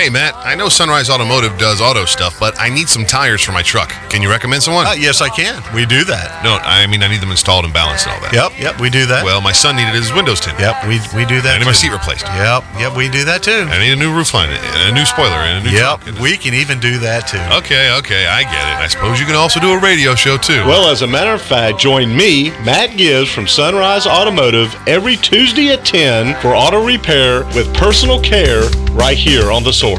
Hey, Matt, I know Sunrise Automotive does auto stuff, but I need some tires for my truck. Can you recommend someone? Yes, I can. We do that. No, I mean, I need them installed and balanced and all that. Yep, we do that. Well, my son needed his windows tinted. Yep, we do that. I need my seat replaced. Yep, we do that too. I need a new roof line, and a new spoiler, and a new truck. We can even do that too. Okay, I get it. I suppose you can also do a radio show too. Well, as a matter of fact, join me, Matt Gibbs from Sunrise Automotive, every Tuesday at 10 for auto repair with personal care right here on The Source.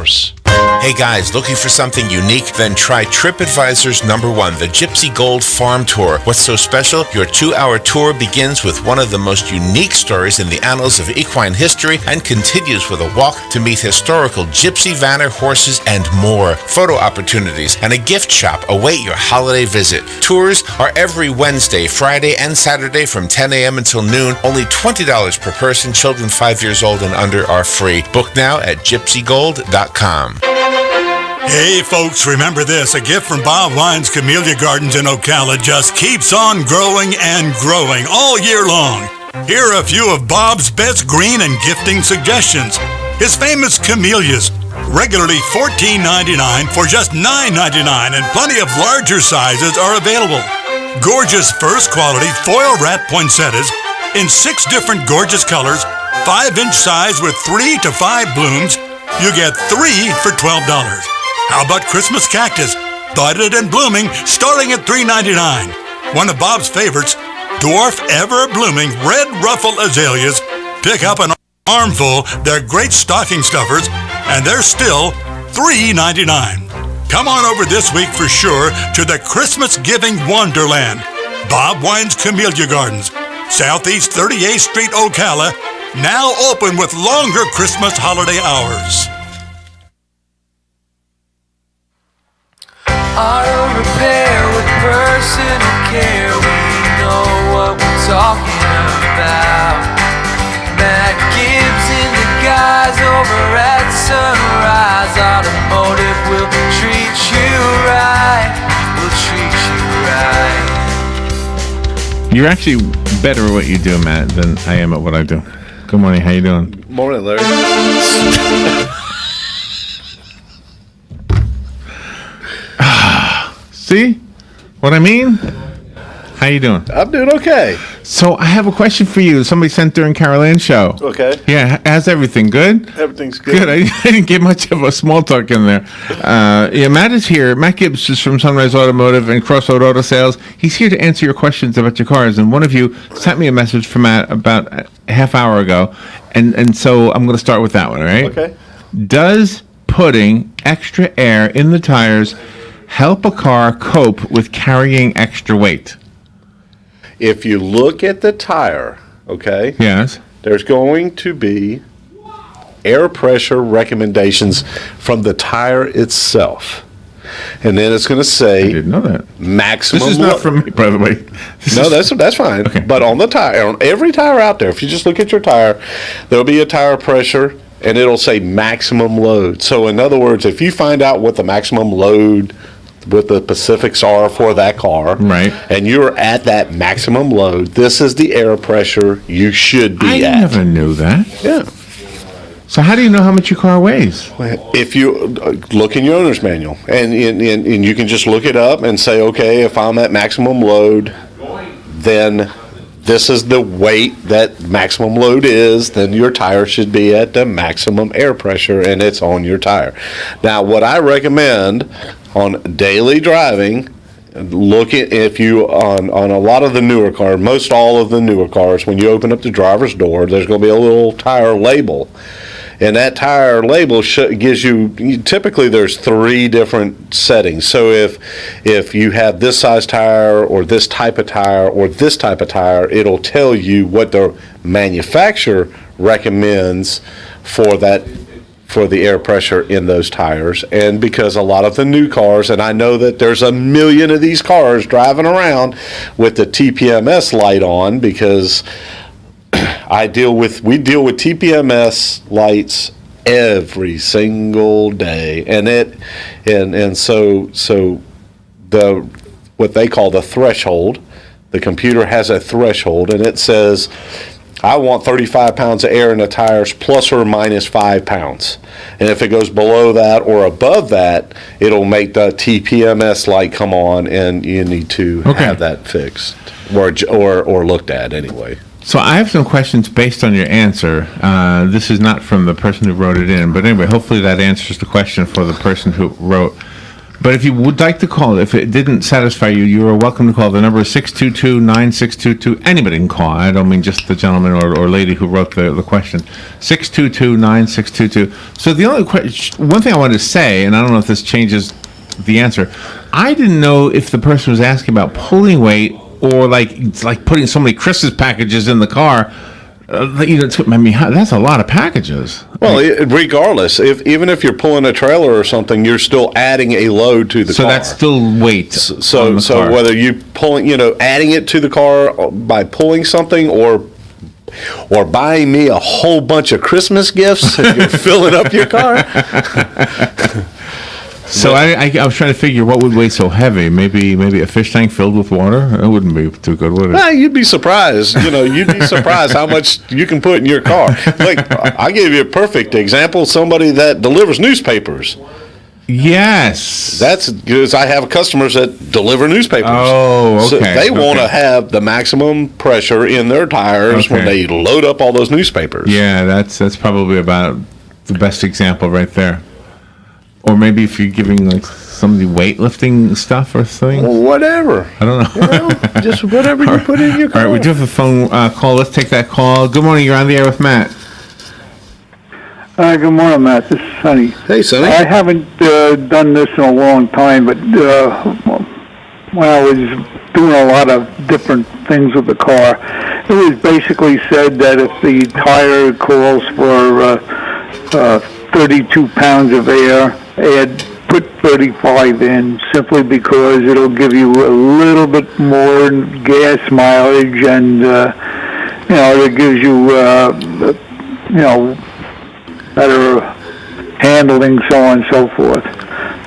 Hey guys, looking for something unique? Then try TripAdvisor's #1, the Gypsy Gold Farm Tour. What's so special? Your 2-hour tour begins with one of the most unique stories in the annals of equine history and continues with a walk to meet historical gypsy vanner, horses, and more. Photo opportunities and a gift shop await your holiday visit. Tours are every Wednesday, Friday, and Saturday from 10 a.m. until noon. Only $20 per person. Children 5 years old and under are free. Book now at gypsygold.com. Hey folks, remember this, a gift from Bob Wine's Camellia Gardens in Ocala just keeps on growing and growing all year long. Here are a few of Bob's best green and gifting suggestions. His famous camellias, regularly $14.99 for just $9.99, and plenty of larger sizes are available. Gorgeous first quality foil wrap poinsettias in 6 different gorgeous colors, 5-inch size with 3 to 5 blooms. You get 3 for $12. How about Christmas cactus, budded and blooming, starting at $3.99. One of Bob's favorites, dwarf ever-blooming red ruffle azaleas. Pick up an armful. They're great stocking stuffers, and they're still $3.99. Come on over this week for sure to the Christmas Giving Wonderland. Bob Wine's Camellia Gardens, Southeast 38th Street, Ocala, now open with longer Christmas holiday hours. Auto repair with personal care. We know what we're talking about. Matt Gibbs and the guys over at Sunrise Automotive will treat you right. We'll treat you right. You're actually better at what you do, Matt, than I am at what I do. Good morning. How you doing? Morning, Larry. See what I mean? How you doing? I'm doing okay. So I have a question for you. Somebody sent during Carol Ann's show. Okay. Yeah, how's everything? Good? Everything's good. Good. I didn't get much of a small talk in there. Yeah, Matt is here. Matt Gibbs is from Sunrise Automotive and Crossroad Auto Sales. He's here to answer your questions about your cars. And one of you sent me a message from Matt about a half hour ago. And so I'm going to start with that one, all right? Okay. Does putting extra air in the tires help a car cope with carrying extra weight? If you look at the tire, okay, Yes. there's going to be air pressure recommendations from the tire itself. And then it's going to I say didn't know that. maximum. This is not from me, by the way. No, that's fine. Okay. But on the tire, on every tire out there, if you just look at your tire, there'll be a tire pressure, and it'll say maximum load. So in other words, if you find out what the maximum load, what the specifics are for that car, Right. and you're at that maximum load, this is the air pressure you should be I at. never knew that. Yeah. So how do you know how much your car weighs? If you look in your owner's manual, and you can just look it up and say, okay, if I'm at maximum load, then this is the weight that maximum load is, then your tire should be at the maximum air pressure, and it's on your tire. Now, what I recommend on daily driving, look at if you on a lot of the newer cars, most all of the newer cars, when you open up the driver's door, there's going to be a little tire label. And that tire label gives you, typically there's 3 different settings. So if you have this size tire or this type of tire or this type of tire, it'll tell you what the manufacturer recommends for the air pressure in those tires. And because a lot of the new cars, and I know that there's a million of these cars driving around with the TPMS light on, because we deal with TPMS lights every single day, and so the what they call the threshold, the computer has a threshold, and it says I want 35 pounds of air in the tires plus or minus 5 pounds. And if it goes below that or above that, it'll make the TPMS light come on, and you need to have that fixed or looked at anyway. So I have some questions based on your answer. This is not from the person who wrote it in, but anyway, hopefully that answers the question for the person who wrote. But if you would like to call, if it didn't satisfy you, you are welcome to call. The number is 622-9622. Anybody can call. I don't mean just the gentleman or lady who wrote the question. 622-9622. So the only one thing I wanted to say, and I don't know if this changes the answer, I didn't know if the person was asking about pulling weight or like putting so many Christmas packages in the car. That's a lot of packages. Well, regardless, even if you're pulling a trailer or something, you're still adding a load to the car. So that's still weight. So whether you pulling, adding it to the car by pulling something or buying me a whole bunch of Christmas gifts and you're filling up your car. So I was trying to figure what would weigh so heavy. Maybe a fish tank filled with water. It wouldn't be too good, would it? Well, you'd be surprised. You'd be surprised how much you can put in your car. Like, I gave you a perfect example. Somebody that delivers newspapers. Yes. That's because I have customers that deliver newspapers. Oh, okay. So they want to have the maximum pressure in their tires when they load up all those newspapers. Yeah, that's probably about the best example right there. Or maybe if you're giving like somebody weightlifting stuff or something. Well, whatever. I don't know. Just whatever you put in your car. All right, we do have a phone call. Let's take that call. Good morning. You're on the air with Matt. Good morning, Matt. This is Sonny. Hey, Sonny. I haven't done this in a long time, but when I was doing a lot of different things with the car, it was basically said that if the tire calls for 32 pounds of air, put 35 in, simply because it'll give you a little bit more gas mileage, and it gives you better handling, so on and so forth.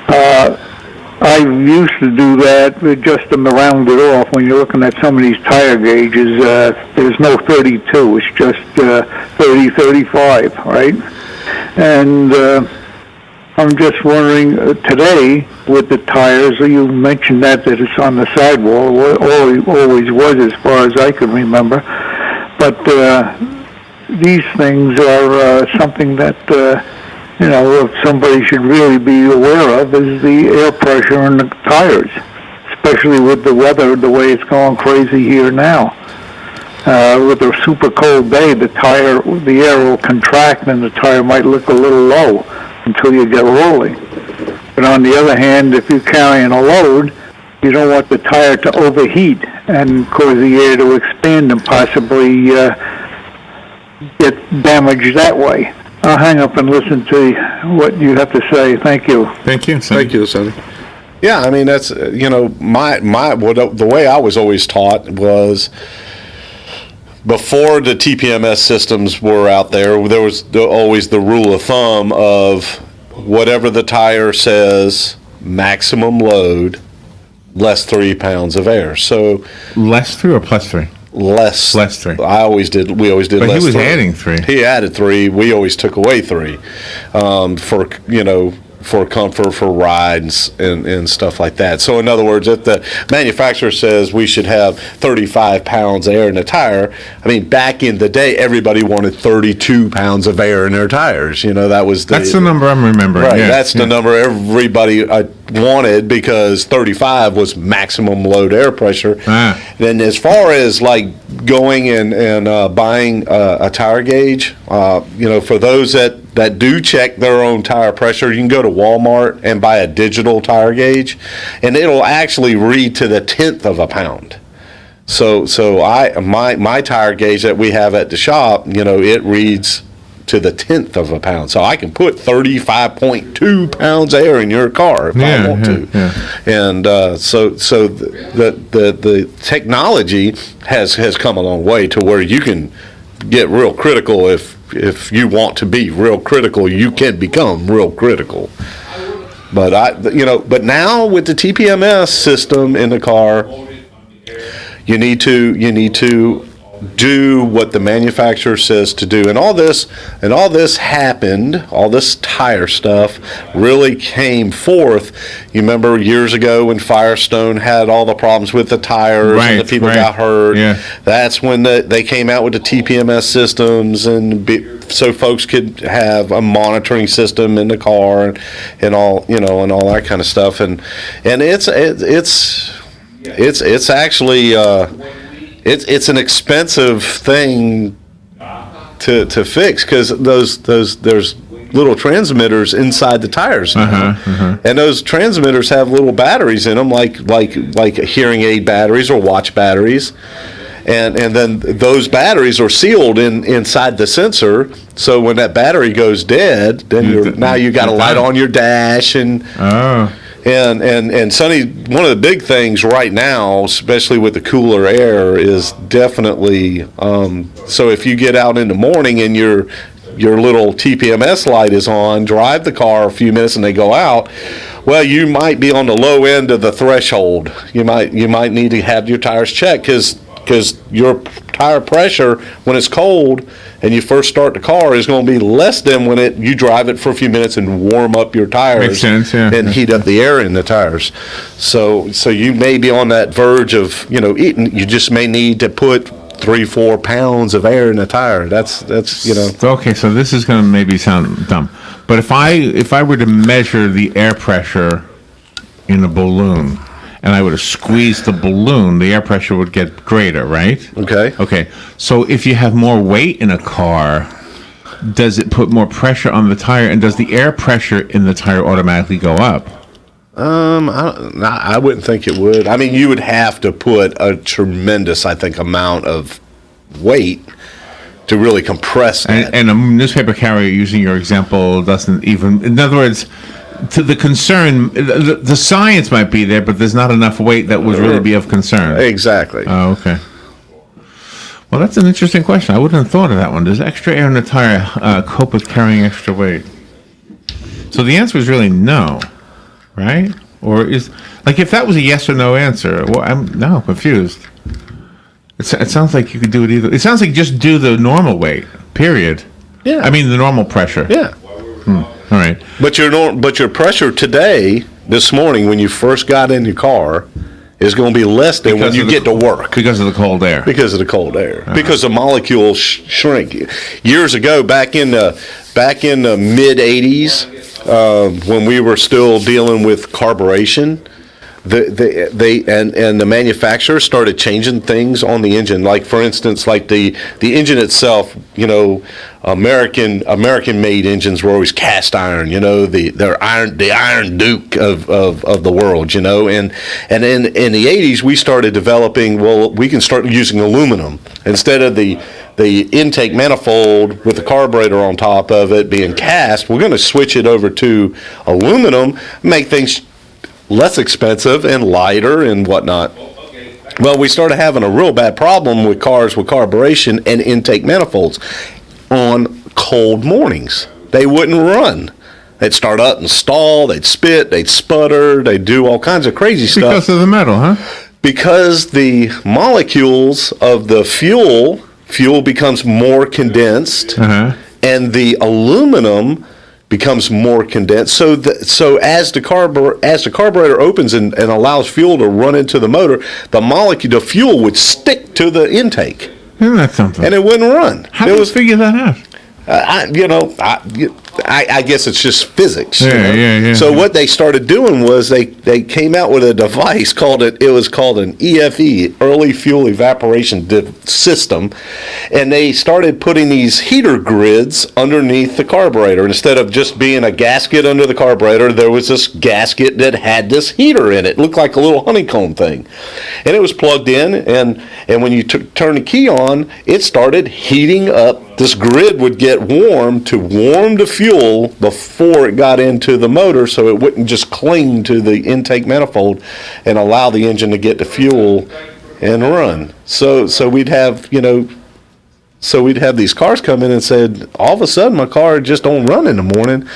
I used to do that just to round it off. When you're looking at some of these tire gauges, there's no 32. It's just 30, 35, right? And I'm just wondering, today, with the tires, you mentioned that it's on the sidewall. Always was, as far as I can remember. But these things are something that, somebody should really be aware of, is the air pressure in the tires, especially with the weather, the way it's going crazy here now. With a super cold day, the air will contract and the tire might look a little low until you get rolling. But on the other hand, if you're carrying a load, you don't want the tire to overheat and cause the air to expand and possibly get damaged that way. I'll hang up and listen to what you have to say. Thank you. Thank you, Sonny. Thank you, Sonny. Yeah, I mean, that's, the way I was always taught was, before the TPMS systems were out there was always the rule of thumb of whatever the tire says, maximum load, less 3 pounds of air. So less 3 or plus 3? Less 3. We always did but less 3. But he was adding 3. He added 3. We always took away 3 for comfort, for rides and stuff like that. So in other words, if the manufacturer says we should have 35 pounds of air in the tire, I mean, back in the day, everybody wanted 32 pounds of air in their tires. That's the number I'm remembering. Right, yeah, that's the number everybody wanted, because 35 was maximum load air pressure. Then as far as like going and buying a tire gauge, for those that do check their own tire pressure, you can go to Walmart and buy a digital tire gauge, and it'll actually read to the 10th of a pound. So my tire gauge that we have at the shop, it reads to the 10th of a pound. So I can put 35.2 pounds of air in your car if I want to. Yeah. And so the technology has come a long way to where you can get real critical. If you want to be real critical, you can become real critical. But but now with the TPMS system in the car, you need to do what the manufacturer says to do. And all this happened, all this tire stuff really came forth. You remember years ago when Firestone had all the problems with the tires and the people got hurt. Yeah. That's when they came out with the TPMS systems so folks could have a monitoring system in the car and all, and all that kind of stuff. And it's actually it's an expensive thing to fix, because there's little transmitters inside the tires now. And those transmitters have little batteries in them, like hearing aid batteries or watch batteries, and then those batteries are sealed inside the sensor. So when that battery goes dead, then you got a light on your dash and. And Sonny, one of the big things right now, especially with the cooler air, is definitely so if you get out in the morning and your little TPMS light is on, drive the car a few minutes and they go out, well, you might be on the low end of the threshold. You might need to have your tires checked, because your tire pressure when it's cold and you first start the car is going to be less than when you drive it for a few minutes and warm up your tires. Makes sense, yeah. And heat up the air in the tires. So you may be on that verge of eating. You just may need to put 3-4 pounds of air in the tire. That's Okay, so this is going to maybe sound dumb, but if I were to measure the air pressure in a balloon, and I would have squeezed the balloon, the air pressure would get greater, right? Okay. So if you have more weight in a car, does it put more pressure on the tire, and does the air pressure in the tire automatically go up? I wouldn't think it would. I mean, you would have to put a tremendous, I think, amount of weight to really compress that. And a newspaper carrier, using your example, doesn't even. In other words, to the concern, the science might be there, but there's not enough weight that would really be of concern. Exactly. Oh, okay. Well, that's an interesting question. I wouldn't have thought of that one. Does extra air in the tire cope with carrying extra weight? So the answer is really no, right? Or if that was a yes or no answer, well, I'm confused. It sounds like you could do it either. It sounds like just do the normal weight, period. Yeah. I mean the normal pressure. Yeah. All right. But your pressure this morning, when you first got in your car, is going to be less than when you get to work. Because of the cold air. Because of the cold air. Because the molecules shrink. Years ago, back in the mid '80s, when we were still dealing with carburation, the manufacturers started changing things on the engine. Like, for instance, like the engine itself, American made engines were always cast iron, the Iron Duke of the world, and in the 80s we started developing, we can start using aluminum instead of the intake manifold with the carburetor on top of it being cast. We're going to switch it over to aluminum, make things less expensive and lighter and whatnot. Well, we started having a real bad problem with cars with carburation and intake manifolds on cold mornings. They wouldn't run. They'd start up and stall, they'd spit, they'd sputter, they'd do all kinds of crazy stuff. Because of the metal, huh? Because the molecules of the fuel becomes more condensed, and the aluminum becomes more condensed. So as the carburetor opens and allows fuel to run into the motor, the fuel would stick to the intake. Isn't that something? And it wouldn't run. How did you figure that out? I guess it's just physics. Yeah. So what they started doing was they came out with a device called an EFE, early fuel evaporation system, and they started putting these heater grids underneath the carburetor. Instead of just being a gasket under the carburetor, there was this gasket that had this heater in it. It looked like a little honeycomb thing, and it was plugged in, and when you turn the key on, it started heating up. This grid would get warm to warm the fuel before it got into the motor, so it wouldn't just cling to the intake manifold and allow the engine to get the fuel and run. So we'd have these cars come in and said, all of a sudden my car just don't run in the morning,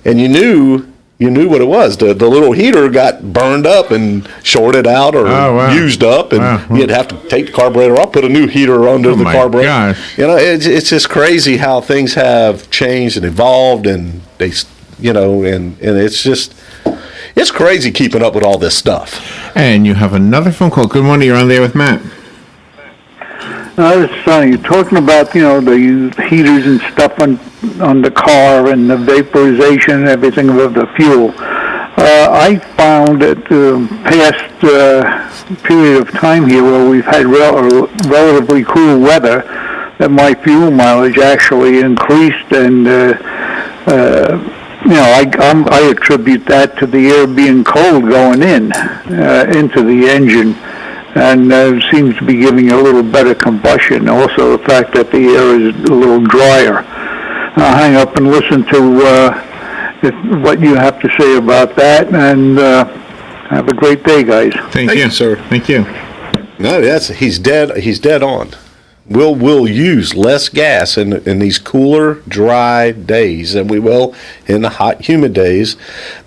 and you knew you knew what it was. The little heater got burned up and shorted out or used up, and you'd have to take the carburetor off, put a new heater under the carburetor. Gosh. You know, it's just crazy how things have changed and evolved, and they, you know, and it's crazy keeping up with all this stuff. And you have another phone call. Good morning. You're on there with Matt. It's funny. You're talking about, you know, the heaters and stuff on the car and the vaporization and everything of the fuel. I found that the past period of time here where we've had relatively cool weather, that my fuel mileage actually increased, and you know, I attribute that to the air being cold going into the engine, and seems to be giving a little better combustion. Also, the fact that the air is a little drier. I'll hang up and listen to what you have to say about that, and have a great day, guys. Thank you, sir. Thank you. No, he's dead on. We'll use less gas in these cooler, dry days than we will in the hot, humid days,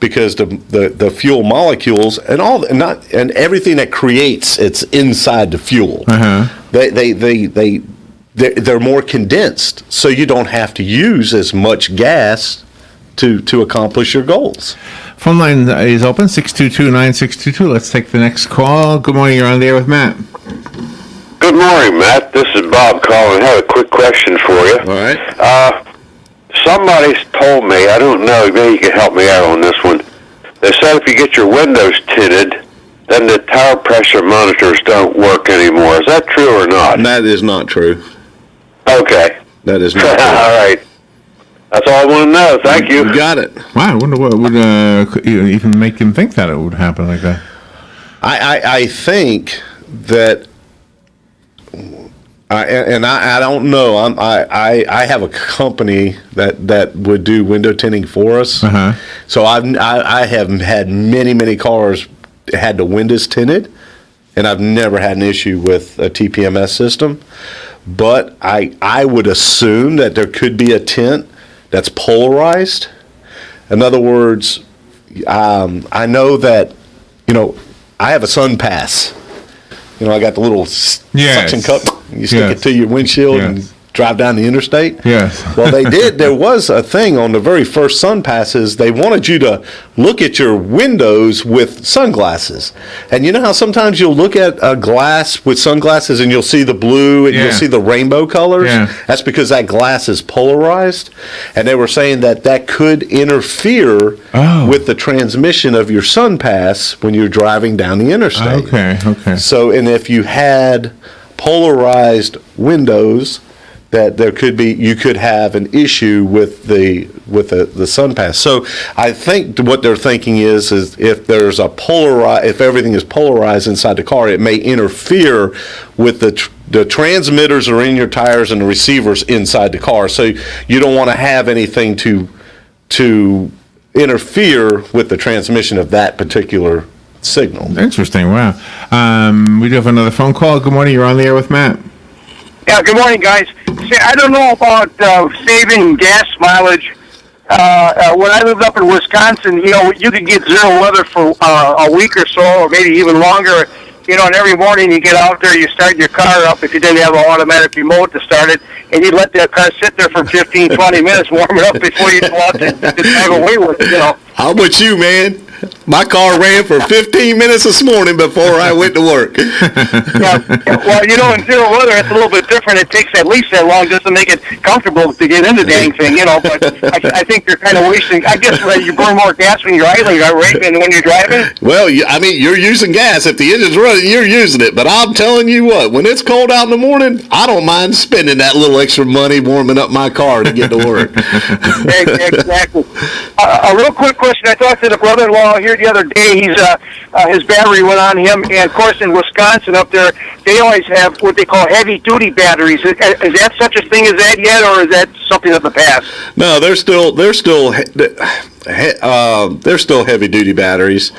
because the fuel molecules and everything that creates it's inside the fuel. They're more condensed, so you don't have to use as much gas to accomplish your goals. Phone line is open, 622-9622. Let's take the next call. Good morning. You're on the air with Matt. Good morning, Matt. This is Bob calling. I have a quick question for you. All right. Somebody's told me, I don't know, maybe you can help me out on this one. They said if you get your windows tinted, then the tire pressure monitors don't work anymore. Is that true or not? That is not true. Okay. That is not true. All right. That's all I want to know. Thank you. You got it. Wow, I wonder what would even make him think that it would happen like that. I think that, I don't know. I have a company that would do window tinting for us. So I have had many cars had the windows tinted, and I've never had an issue with a TPMS system. But I would assume that there could be a tint that's polarized. In other words, I know that, you know, I have a sun pass. You know, I got the little suction cup. You stick it to your windshield and drive down the interstate. Yes. Well, there was a thing on the very first sun passes. They wanted you to look at your windows with sunglasses. And you know how sometimes you'll look at a glass with sunglasses and you'll see the blue and you'll see the rainbow colors? Yeah. That's because that glass is polarized. And they were saying that could interfere with the transmission of your sun pass when you're driving down the interstate. Okay. So, and if you had polarized windows, that you could have an issue with the sun pass. So I think what they're thinking is if there's if everything is polarized inside the car, it may interfere with the transmitters are in your tires and the receivers inside the car. So you don't want to have anything to interfere with the transmission of that particular signal. Interesting. Wow. We do have another phone call. Good morning. You're on the air with Matt. Yeah, good morning, guys. See, I don't know about saving gas mileage. When I lived up in Wisconsin, you know, you could get zero weather for a week or so, or maybe even longer. You know, and every morning you get out there, you start your car up if you didn't have an automatic remote to start it, and you'd let that car sit there for 15, 20 minutes, warm it up before you go out to drive away with it, you know. How about you, man? My car ran for 15 minutes this morning before I went to work. Yeah, well, you know, in zero weather, it's a little bit different. It takes at least that long just to make it comfortable to get in the dang thing, you know. But I think you're kind of wasting. I guess you burn more gas when you're idling, right, than when you're driving. Well, I mean, you're using gas. If the engine's running, you're using it. But I'm telling you what, when it's cold out in the morning, I don't mind spending that little extra money warming up my car to get to work. Exactly. A real quick question. I talked to the brother-in-law here the other day. He's his battery went on him, and of course in Wisconsin up there, they always have what they call heavy-duty batteries. Is that such a thing as that yet, or is that something of the past? No, they're still heavy-duty batteries.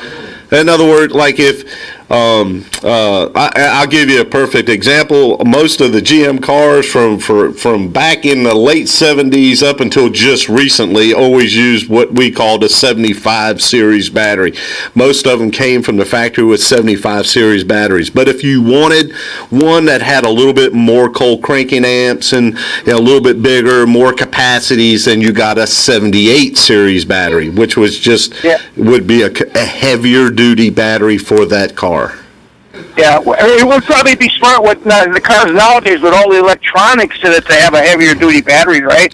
In other words, like if I'll give you a perfect example. Most of the GM cars from back in the late 70s up until just recently always used what we called a 75 series battery. Most of them came from the factory with 75 series batteries. But if you wanted one that had a little bit more cold cranking amps and a little bit bigger, more capacities, then you got a 78 series battery, which was would be a heavier duty battery for that car. Yeah, it would probably be smart with the cars nowadays with all the electronics in it to have a heavier duty battery, right?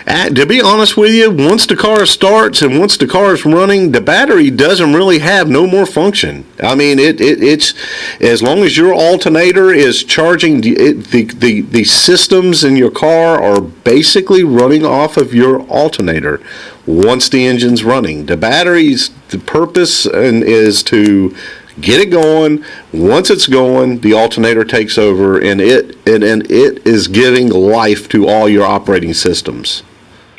To be honest with you, once the car starts and once the car is running, the battery doesn't really have no more function. I mean, it's as long as your alternator is charging, the systems in your car are basically running off of your alternator once the engine's running. The battery's the purpose is to get it going. Once it's going, the alternator takes over, and it is giving life to all your operating systems.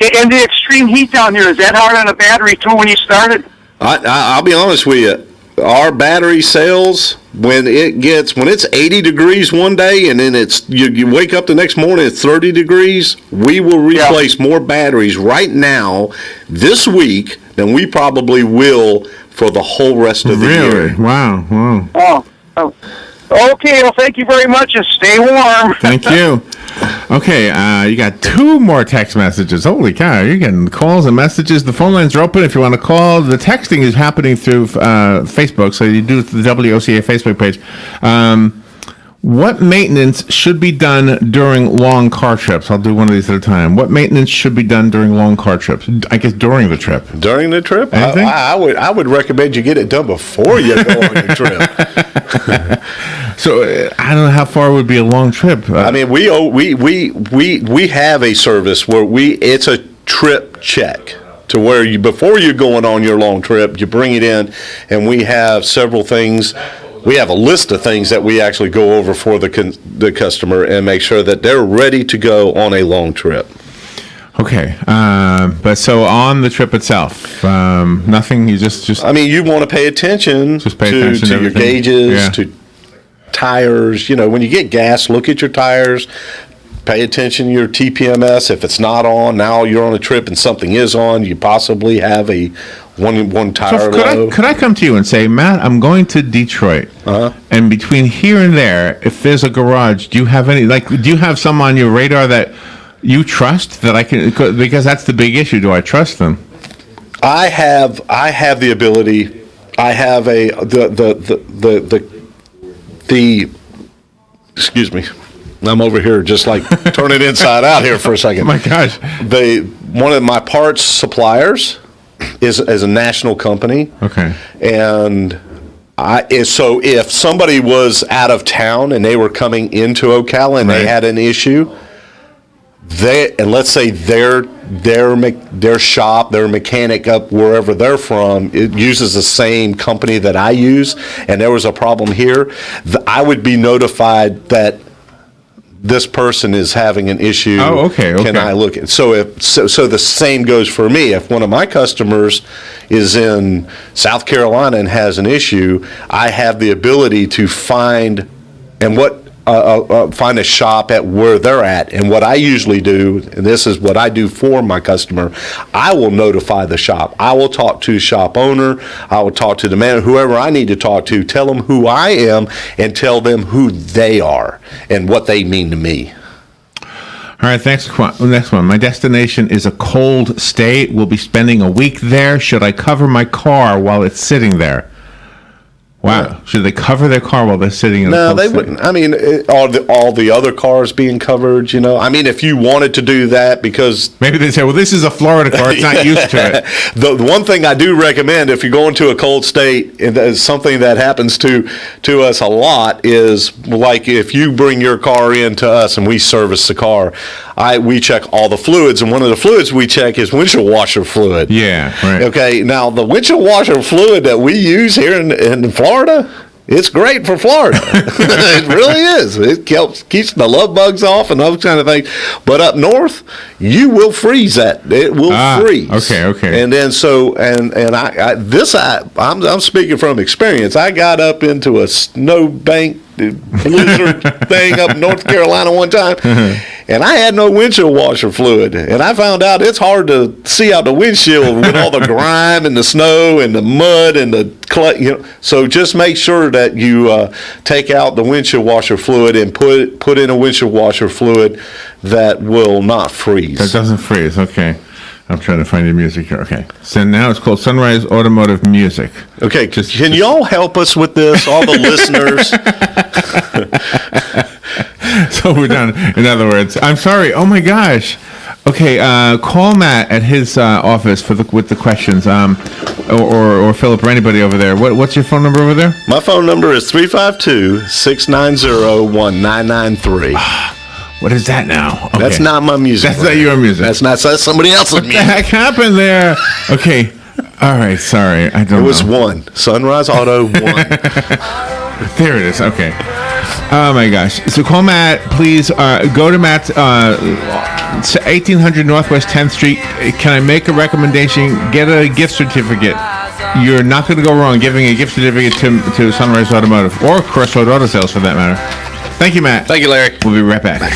And the extreme heat down here, is that hard on a battery too when you started? I'll be honest with you. Our battery cells, when it's 80 degrees one day and then you wake up the next morning it's 30 degrees, we will replace more batteries right now this week than we probably will for the whole rest of the year. Wow. Oh. Okay, well, thank you very much, and stay warm. Thank you. Okay, you got 2 more text messages. Holy cow, you're getting calls and messages. The phone lines are open if you want to call. The texting is happening through Facebook, so you do it through the WOCA Facebook page. What maintenance should be done during long car trips? I'll do one of these at a time. What maintenance should be done during long car trips? I guess during the trip. During the trip? Anything? I would recommend you get it done before you go on your trip. So I don't know how far would be a long trip. I mean, we have a service where it's a trip check to where before you're going on your long trip, you bring it in, and we have several things. We have a list of things that we actually go over for the customer and make sure that they're ready to go on a long trip. Okay, but so on the trip itself, nothing. You just. I mean, you want to pay attention. Just pay attention to your gauges, to tires. When you get gas, look at your tires. Pay attention to your TPMS. If it's not on, now you're on a trip and something is on, you possibly have a one tire low. Could I come to you and say, Matt, I'm going to Detroit, and between here and there, if there's a garage, do you have do you have some on your radar that you trust that I can? Because that's the big issue. Do I trust them? I have the ability. I have the excuse me. I'm over here just like turn it inside out here for a second. My gosh. One of my parts suppliers is a national company. Okay. And so if somebody was out of town and they were coming into Ocala and they had an issue, and let's say their shop, their mechanic up wherever they're from, it uses the same company that I use, and there was a problem here, I would be notified that this person is having an issue. Oh, okay. Can I look at? So the same goes for me. If one of my customers is in South Carolina and has an issue, I have the ability to find a shop at where they're at. And what I usually do, and this is what I do for my customer, I will notify the shop. I will talk to the shop owner. I will talk to the manager, whoever I need to talk to, tell them who I am and tell them who they are and what they mean to me. All right, thanks. Next one. My destination is a cold state. We'll be spending a week there. Should I cover my car while it's sitting there? Wow. Should they cover their car while they're sitting in a cold state? Wouldn't. I mean, all the other cars being covered, I mean, if you wanted to do that because... Maybe they say, well, this is a Florida car. It's not used to it. The one thing I do recommend if you're going to a cold state, and it's something that happens to us a lot, is like if you bring your car in to us and we service the car, we check all the fluids, and one of the fluids we check is windshield washer fluid. Yeah, right. Okay, now the windshield washer fluid that we use here in Florida, It's great for Florida. It really is. It keeps the love bugs off and those kind of things. But up north, you will freeze that. It will freeze. Okay. And then I'm speaking from experience. I got up into a snowbank blizzard thing up in North Carolina one time, and I had no windshield washer fluid. And I found out it's hard to see out the windshield with all the grime and the snow and the mud and the clay. So just make sure that you take out the windshield washer fluid and put in a windshield washer fluid that will not freeze. That doesn't freeze. Okay. I'm trying to find your music here. Okay. So now it's called Sunrise Automotive Music. Okay. Can y'all help us with this, all the listeners? So we're done. In other words, I'm sorry. Oh my gosh. Okay. Call Matt at his office with the questions. Or Philip or anybody over there. What's your phone number over there? My phone number is 352-690-1993. What is that now? Okay. That's not my music. That's not your music. That's somebody else's music. What the heck happened there? Okay. All right. Sorry. I don't know. It was one. Sunrise Auto 1. There it is. Okay. Oh, my gosh. So call Matt, please. Go to Matt's 1800 Northwest 10th Street. Can I make a recommendation? Get a gift certificate. You're not going to go wrong giving a gift certificate to Sunrise Automotive or Crossroad Auto Sales for that matter. Thank you, Matt. Thank you, Larry. We'll be right back. Bye.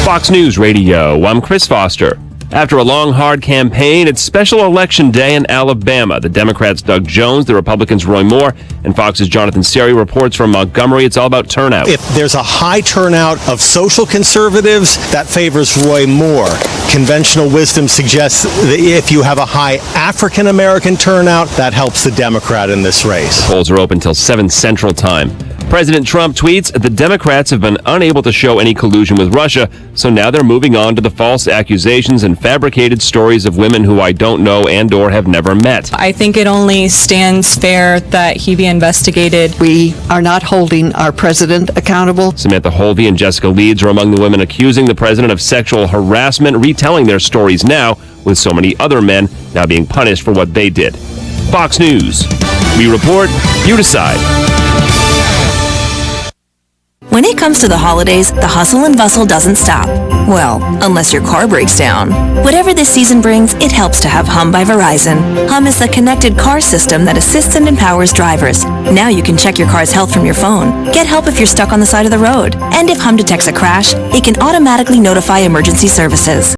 Fox News Radio, I'm Chris Foster. After a long, hard campaign, it's special election day in Alabama. The Democrats' Doug Jones, the Republicans' Roy Moore, and Fox's Jonathan Seri reports from Montgomery. It's all about turnout. If there's a high turnout of social conservatives, that favors Roy Moore. Conventional wisdom suggests that if you have a high African-American turnout, that helps the Democrat in this race. Polls are open till 7 Central Time. President Trump tweets, the Democrats have been unable to show any collusion with Russia, so now they're moving on to the false accusations and fabricated stories of women who I don't know and or have never met. I think it only stands fair that he be investigated. We are not holding our president accountable. Samantha Holvey and Jessica Leeds are among the women accusing the president of sexual harassment, retelling their stories now, with so many other men now being punished for what they did. Fox News. We report, you decide. When it comes to the holidays, the hustle and bustle doesn't stop. Well, unless your car breaks down. Whatever this season brings, it helps to have Hum by Verizon. Hum is the connected car system that assists and empowers drivers. Now you can check your car's health from your phone, get help if you're stuck on the side of the road, and if Hum detects a crash, it can automatically notify emergency services.